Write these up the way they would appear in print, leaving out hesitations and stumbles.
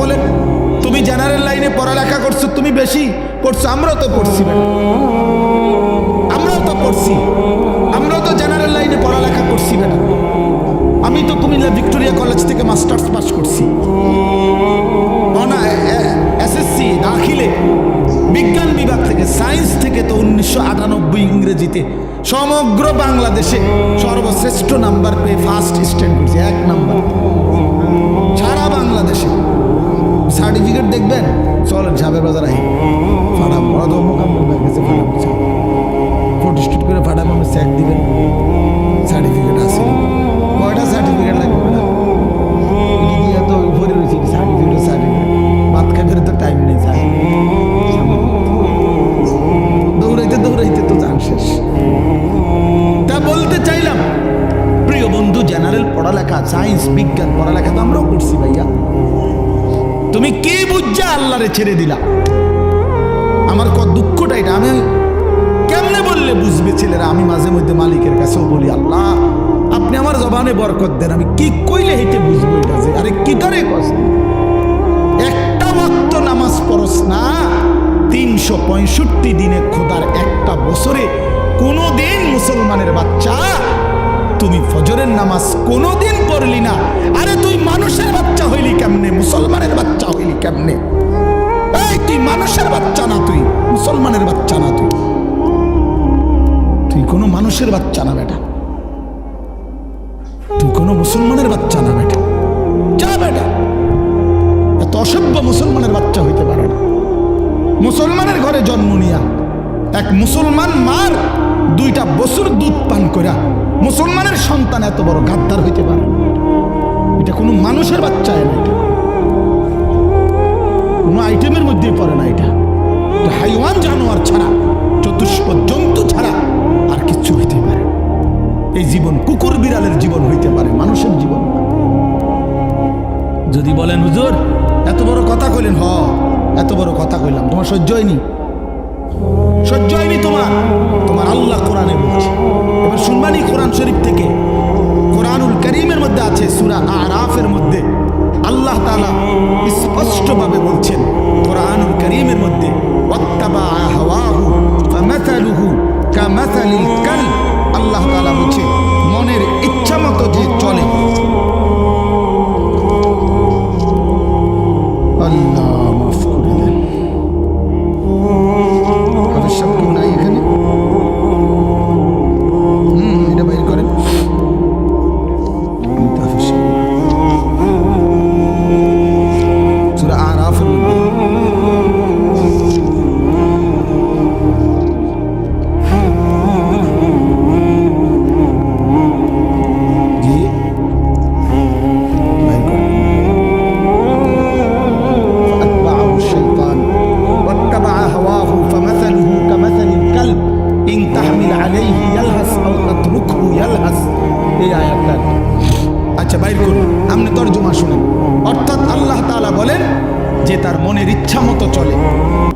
বলেন, তুমি জেনারেল লাইনে পড়ালেখা করছো, তুমি বেশি পড়ছো, আমরাও তো পড়ছি, আমরাও তো পড়ছি, আমরাও তো জেনারেল লাইনে পড়ালেখা করছি বেটা। আমি তো কুমিল্লা ভিক্টোরিয়া কলেজ থেকে মাস্টার্স পাস করছি, এসএসসি দাখিলে বিজ্ঞান বিভাগ থেকে, সায়েন্স থেকে তো 1998 ইংরেজিতে সমগ্র বাংলাদেশে সর্বশ্রেষ্ঠ নাম্বার পেয়ে ফার্স্ট স্ট্যান্ড করছি, 1 নাম্বার সারা বাংলাদেশে। সার্টিফিকেট দেখবেন, চলেন সাবের বাজার আই ফাটাম, ওরা তো গেছে ফাটাম, ফটোস্টুট করে ফাটাম, আমি চেক দিবেন, সার্টিফিকেট আছে। কয়টা সার্টিফিকেট লাগবে না দিয়ে তো উপরে রয়েছে সার্টিফিকেট, সার্টিফিকেট ভাত খাইতে তো টাইম নেই, যায় দৌড়াইতে দৌড়াইতে তো যান শেষ। তা বলতে চাইলাম প্রিয় বন্ধু, জেনারেল পড়ালেখা, সায়েন্স বিজ্ঞান পড়ালেখা তো আমরাও করছি ভাইয়া। তুমি কি বুঝছা আল্লাহরে ছেড়ে দিলা? আমার কত দুঃখটা এটা। আমি কেমনে বললে বুঝবে ছেলেরা? আমি মাঝে মধ্যে মালিকের কাছেও বলি, আল্লাহ আপনি আমার জবানে বরকত দেন, আমি কি কইলে হেঁটে বুঝবো এটা যে আরে কি করে কষ্ট। একটা ওয়াক্ত নামাজ পড়স না, 365 দিনে খোদার একটা বছরে কোনোদিন মুসলমানের বাচ্চা তুমি ফজরের নামাজ কোনোদিন পড়লি না। আরে তুই মানুষের বাচ্চা হইলি কেমনে? মুসলমানের বাচ্চা হইলি কেমনে? এই তুই মানুষের বাচ্চা না, তুই মুসলমানের বাচ্চা না, তুই কোনো মানুষের বাচ্চা না বেটা, তুই কোনো মুসলমানের বাচ্চা না বেটা। যা বেটা, এত অসভ্য মুসলমানের বাচ্চা হইতে পারে না। মুসলমানের ঘরে জন্ম নিয়া এক মুসলমান মার 2টা বছর দুধ পান করা মুসলমানের সন্তান এত বড় গাদ্দার হইতে পারে? এটা কোনো মানুষের বাচ্চা না, এটা কোনো আইটেমের মধ্যে পড়ে না। এটা হাইওয়ান জানোয়ার ছাড়া, চতুষ্প জন্তু ছাড়া আর কিচ্ছু হইতে পারে। এই জীবন কুকুর বিড়ালের জীবন হইতে পারে, মানুষের জীবন। যদি বলেন হুজুর এত বড় কথা কইলেন, এত বড় কথা কইলাম, তোমার সহ্য হয়নি? সহ্য হয়নি তোমার? তোমার আল্লাহ কোরআনে বলছে। এবার শুনবানি কোরআন শরীফ থেকে, কোরআনুল কারীমের মধ্যে আছে, সূরা আরাফের মধ্যে আল্লাহ তাআলা স্পষ্টভাবে বলছেন, কোরআনুল কারীমের মধ্যে, ওয়াত্তাবা হাওয়াহু ফামাসালুহু কামাসালিল কালব। আল্লাহ তাআলা বলছে মনের ইচ্ছা মতো যে চলে, আল্লাহ মাফ করে দেন। হাফেজ সাহেব কেউ নাই এখানে? এটা বাইর করেন। সূরা আরাফের মধ্যে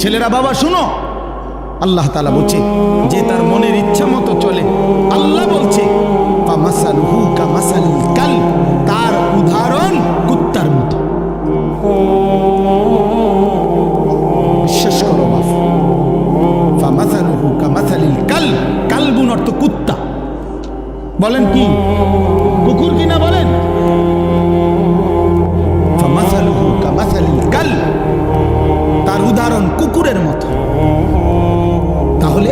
ছেলেরা বাবা শুনো, আল্লাহ তাআলা বলছে যে তার মনের ইচ্ছা মতো চলে। আল্লাহ বলছে ফামাসালুহু কামাসালিল কালব, তার উদাহরণ কুত্তার মতো। বিশ্বাস করো বাপ, ফামাসালুহু কামাসালিল কালব, কালবুন অর্থ কুত্তা। বলেন কি কুকুর কিনা? বলেন ফামাসালুহু কামাসালিল কালব, তার উদাহরণ কুকুরের মতো। তাহলে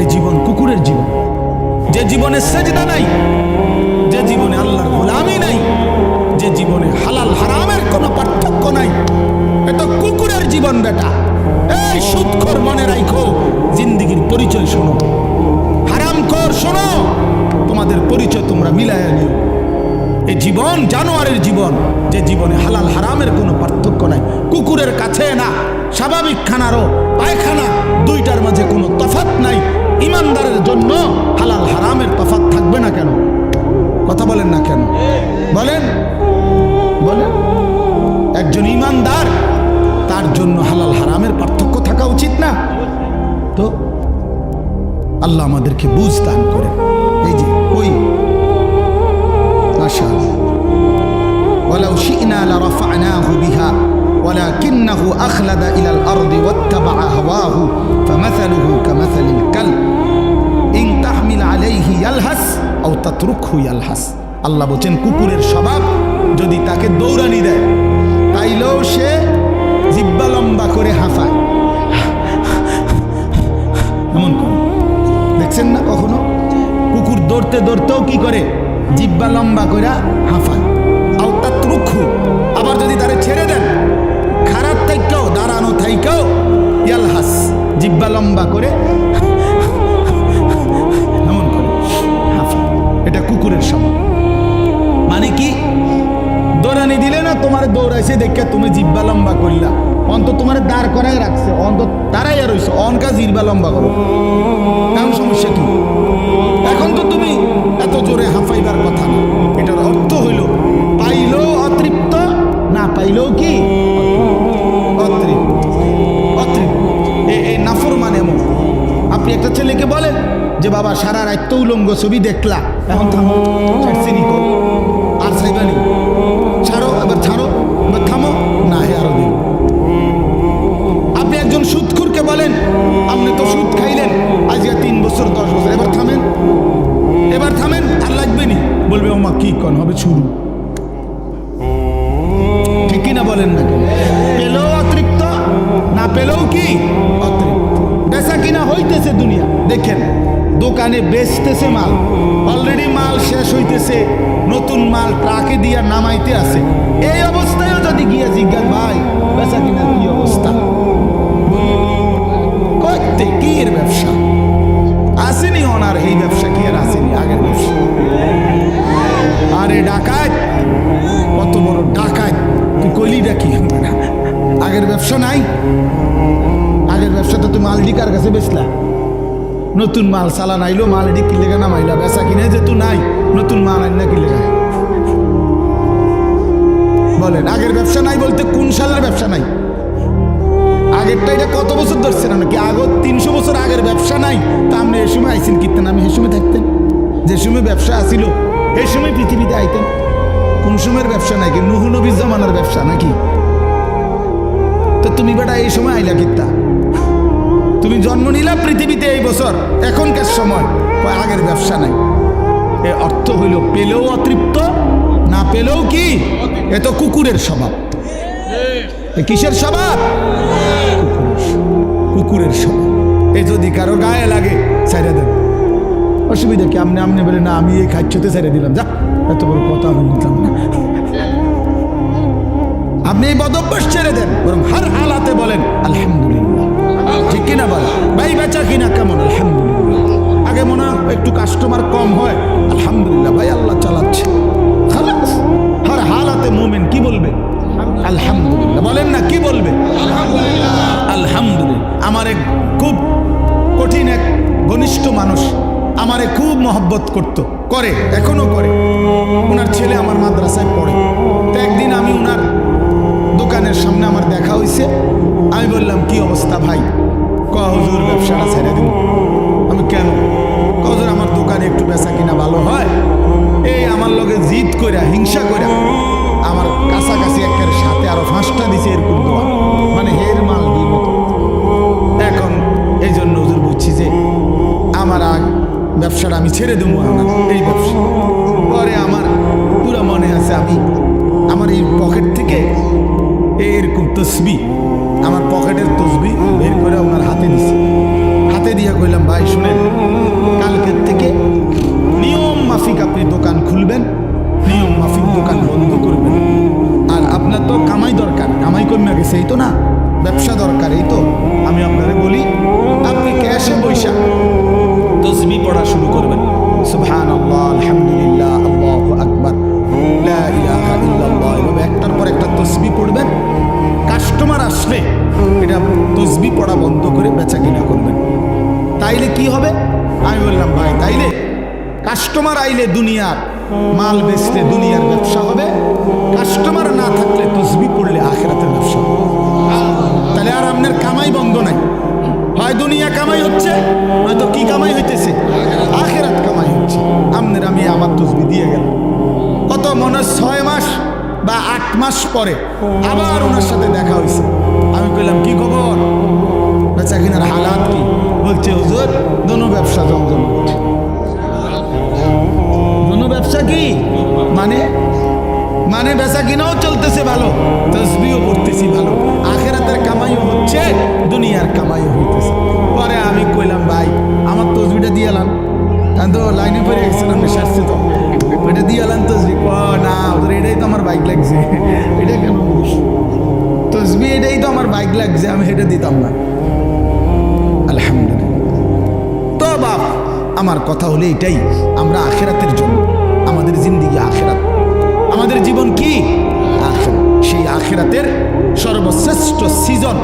এই জীবন কুকুরের জীবন, যে জীবনে সেজদা নাই, যে জীবনে আল্লাহর গোলামি নাই, যে জীবনে হালাল হারামের কোনো পার্থক্য নাই, এটা কুকুরের জীবন বেটা। এই সুদখোর মনে রাখো, জিন্দেগির পরিচয় শোনো, হারামখোর শোনো, তোমাদের পরিচয় তোমরা মিলাইয়া নিও। এই জীবন জানোয়ারের জীবন, যে জীবনে হালাল হারামের কোনো পার্থক্য নাই। কুকুরের কাছে না, স্বাভাবিক খানারও পায়খানা, 2টার মাঝে কোনো তফাৎ নাই। ইমানদারের জন্য হালাল হারামের তফাৎ থাকবে না কেন? কথা বলেন না কেন? বলেন বলেন। একজন ইমানদার, তার জন্য হালাল হারামের পার্থক্য থাকা উচিত না? তো আল্লাহ আমাদেরকে বুঝ দান করেন। এই যে ওই মাশাআল্লাহ ওয়ালাউ শি'না লারাফা'নাহু বিহা ওয়ালাকিন্নাহু আখলাদা ইলাল আরদি ওয়াত্তাবা'a হাওয়াহু ফামাসালুহু কামাসালিল কালব ইন তাহমিল আলাইহি ইয়ালহাস আও তাতরুকহু ইয়ালহাস। আল্লাহ বলেন কুকুরের স্বভাব, যদি তাকে দৌড়ানি দেয় তাইলেও সে জিহ্বা লম্বা করে হাঁফায়, এমন করে। দেখছেন না কখনো কুকুর দৌড়তে দৌড়তেও কি করে, জিহ্বা লম্বা করে হাঁফায়। আও তাতরুকহু, আবার যদি তারে ছেড়ে দেন খারাপ থাইকেও দাঁড়ানো থাইকেও ইয়ালহাস, জিহ্বা লম্বা করে এমন করে হাঁফায়। এটা কুকুরের স্বভাব। মানে কি, দৌড়ানি দিলে না তোমার দৌড়াইছে দেখে তুমি জিহ্বা লম্বা করলা, অন্ত তোমার দাঁড় করাই রাখছে, অন্ত দাঁড়াই আর হইছে অনকা জিহ্বা লম্বা করো, এমন সমস্যা কি? এখন তো তুমি এত জোরে হাঁফাইবার কথা না। এটার অর্থ হইল পাইলেও অতৃপ্ত, না পাইলেও কি অতৃপ্ত। অতৃপ্ত এই নাফরমান এমন। আপনি একটা ছেলেকে বলেন যে বাবা সারা রাত তো উলঙ্গ ছবি দেখলা, এখন থামো, চিনি কর, আর চাইবানি, ছাড়ো, এবার ছাড়ো, এবার থামো, না হে আরো দিন। আপনি একজন সুদখোরকে বলেন আপনি তো সুদ খাইলেন আজকে 3 বছর 10 বছর, এবার থামেন, এবার থামেন, আর লাগবে নি, বলবে ওমা কি কন হবে শুরু। ঠিক কিনা বলেন না? পেলেও অতৃপ্ত, না পেলেও কি অতৃপ্ত। বেচা কিনা হইতেছে দুনিয়া, দেখেন দোকানে বেচতেছে মাল, অলরেডি মাল শেষ হইতেছে, নতুন মাল ট্রাকে দিয়া নামাইতে আছে। এই অবস্থায়ও যদি গিয়ে জিজ্ঞাসা ভাই বেচা কিনা কি অবস্থা, করতে কি এর ব্যবসা আসেনি, ওনার এই ব্যবসা কি আর আসেনি আগের ব্যবসা। আরে ডাকাত, কত বড় ডাকাত, তুই কইলিটা কি, আগের ব্যবসা নাই? আগের ব্যবসা তো তুমি মাল কার কাছে বেচলা, নতুন মাল চালান আইলো, মাল এটি কি লেগা নামাইলা, বেচা কিনে যেহেতু নাই, নতুন মাল আইন না কি লেগা বলেন? আগের ব্যবসা নাই বলতে কোন সালের ব্যবসা নাই? আগেরটা এটা কত বছর ধরছেন নাকি? আগে 300 বছর আগের ব্যবসা নাই, তা আপনি এ সময় আইসেন কিনতেন, আমি এ সময় থাকতেন, যে সময় ব্যবসা আসিল এই সময় পৃথিবীতে আইতেন। কোন সময়ের ব্যবসা নাই? কি নূহ নবীর জামানার ব্যবসা নাকি? তো তুমি বেটা এই সময় আইলা কিত্তা? তুমি জন্ম নিলা পৃথিবীতে এই বছর, এখনকার সময়, আগের ব্যবসা নাই। এর অর্থ হইল পেলেও অতৃপ্ত, না পেলেও কি, এ তো কুকুরের স্বভাব। কিসের স্বভাব? কুকুরের স্বভাব। এ যদি কারো গায়ে লাগে ছেড়ে দেন, অসুবিধা কি? আপনি আপনি বলে না আমি এই খাচ্ছতে ছেড়ে দিলাম, যা এত বড় কথা আমি নিতাম না। আপনি এই বদভ্যাস ছেড়ে দেন, বরং হার হালাতে বলেন আলহামদুলিল্লাহ। ঠিক কিনা বল ভাই, বেচা কিনা কেমন? আলহামদুলিল্লাহ। আগে মনে হয় একটু কাস্টমার কম হয়, আলহামদুলিল্লাহ ভাই আল্লাহ চালাচ্ছে, খালাস। হার হালাতে মুমিন কি বলবে? আলহামদুলিল্লাহ। বলেন না কি বলবে? আলহামদুলিল্লাহ। আমার এক খুব কঠিন এক ঘনিষ্ঠ মানুষ আমারে খুব মহব্বত করতো, করে, এখনো করে। ওনার ছেলে আমার মাদ্রাসায় পড়ে। তো একদিন আমি ওনার দোকানের সামনে আমার দেখা হয়েছে, আমি বললাম কি অবস্থা ভাই? হুজুর ব্যবসাটা ছেড়ে দিব। আমি কেন? হুজুর আমার দোকানে একটু বেচা কিনা ভালো হয়, এই আমার লগে জিদ কইরা হিংসা কইরা আমার কাছাকাছি একের সাথে আরো 5টা দিছে, এরকম দোয়া, মানে হের মাল দিয়ে মতো। এখন এই জন্য হুজুর বুঝছি যে আমার ব্যবসাটা আমি ছেড়ে দেবো, এই ব্যবসা। পরে আমার পুরো মনে আছে, আমি আমার এই পকেট থেকে এরকম তসবি, আমার পকেটের তসবি বের করে ওনার হাতে দিছি। হাতে দিয়ে কইলাম ভাই শুনেন, কালকের থেকে নিয়ম মাফিক আপনি দোকান খুলবেন, নিয়ম মাফিক দোকান বন্ধ করবেন। আর আপনার তো কামাই দরকার, কামাই কমে গেছে এই তো না, ব্যবসা দরকার এই তো। আমি আপনারে বলি আপনি ক্যাশে পয়সা তসবি পড়া শুরু করবেন, সুবহানাল্লাহ, আলহামদুলিল্লাহ, আল্লাহু আকবার, লা ইলাহা ইল্লাল্লাহ, এভাবে একটার পর একটা তসবি পড়বেন। কাস্টমার আসলে এটা তসবি পড়া বন্ধ করে বেচা কিনা করবেন। তাইলে কি হবে? আমি বললাম ভাই তাইলে কাস্টমার আইলে দুনিয়ার মাল বেচলে দুনিয়ার ব্যবসা হবে, কাস্টমার না থাকলে তসবি পড়লে আখিরাতের ব্যবসা হবে। তাহলে আর আপনার কামাই বন্ধ নাই, হয় দুনিয়া কামাই হচ্ছে, হয়তো কি কামাই হইতেছে? আখিরাত কামাই হচ্ছে। আপনার আমি আমার তসবি দিয়ে গেল, কত মনে 6 মাস বা 8 মাস পরে আবার ওনার সাথে দেখা হয়েছে। আমি কইলাম কি খবর, বেচা কিনার হালাত কি? বলছে হুজুর দোনো ব্যবসা জমজম করছে। দোনো ব্যবসা কি মানে? মানে বেচা কিনাও চলতেছে ভালো, তসবিও পড়তেছি ভালো, আখেরাতের কামাইও হচ্ছে, দুনিয়ার কামাইও হইতেছে। পরে আমি কইলাম ভাই আমার তসবিটা দিয়ে এলাম, আমি তো লাইনে পড়ে গেছিলাম, নেশাচ্ছি তো, ওইটা দিয়ে এলাম তসবি। না ওদের এটাই তো আমার বাইক লাগছে, এটা কেন তসবি, এটাই তো আমার বাইক লাগছে, আমি এটা দিতাম না। আলহামদুলিল্লাহ। তো বাপ আমার কথা হলো এটাই, আমরা আখেরাতের জন্য, আমাদের জিন্দেগি আখেরাত, আমাদের জীবন কি আখেরাত, সেই আখেরাতের সর্বশ্রেষ্ঠ সিজন